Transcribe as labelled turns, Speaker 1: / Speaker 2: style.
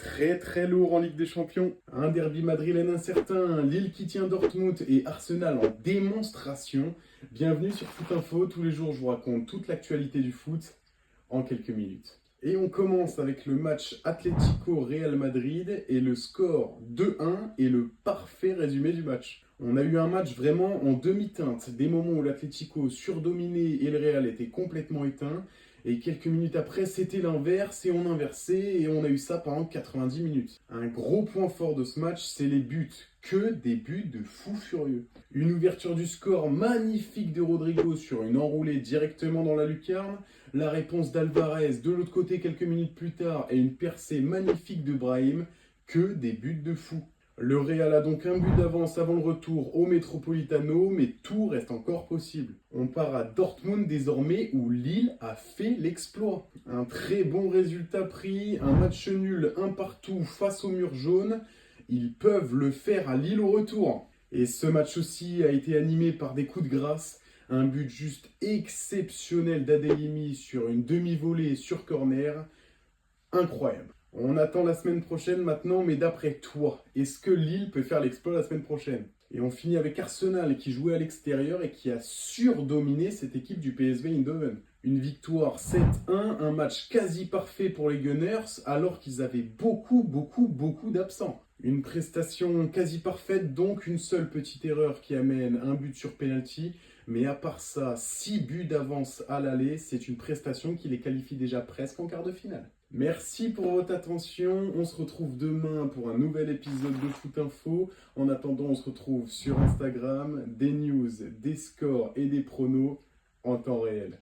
Speaker 1: Très très lourd en Ligue des Champions. Un derby madrilène incertain, Lille qui tient Dortmund et Arsenal en démonstration. Bienvenue sur Foot Info, tous les jours je vous raconte toute l'actualité du foot en quelques minutes. Et on commence avec le match Atlético-Real Madrid et le score 2-1 et le parfait résumé du match. On a eu un match vraiment en demi-teinte, des moments où l'Atlético surdominait et le Real était complètement éteint. Et quelques minutes après, c'était l'inverse et on inversait et on a eu ça pendant 90 minutes. Un gros point fort de ce match, c'est les buts. Que des buts de fous furieux. Une ouverture du score magnifique de Rodrigo sur une enroulée directement dans la lucarne. La réponse d'Alvarez de l'autre côté quelques minutes plus tard et une percée magnifique de Brahim. Que des buts de fous. Le Real a donc un but d'avance avant le retour au Metropolitano, mais tout reste encore possible. On part à Dortmund désormais où Lille a fait l'exploit. Un très bon résultat pris, un match nul, un partout face au mur jaune. Ils peuvent le faire à Lille au retour. Et ce match aussi a été animé par des coups de grâce. Un but juste exceptionnel d'Adeyemi sur une demi-volée sur corner. Incroyable. On attend la semaine prochaine maintenant, mais d'après toi, est-ce que Lille peut faire l'exploit la semaine prochaine? Et on finit avec Arsenal qui jouait à l'extérieur et qui a surdominé cette équipe du PSV Eindhoven. Une victoire 7-1, un match quasi parfait pour les Gunners alors qu'ils avaient beaucoup d'absents. Une prestation quasi parfaite, donc une seule petite erreur qui amène un but sur penalty. Mais à part ça, 6 buts d'avance à l'aller, c'est une prestation qui les qualifie déjà presque en quart de finale. Merci pour votre attention, on se retrouve demain pour un nouvel épisode de Foot Info. En attendant, on se retrouve sur Instagram, des news, des scores et des pronos en temps réel.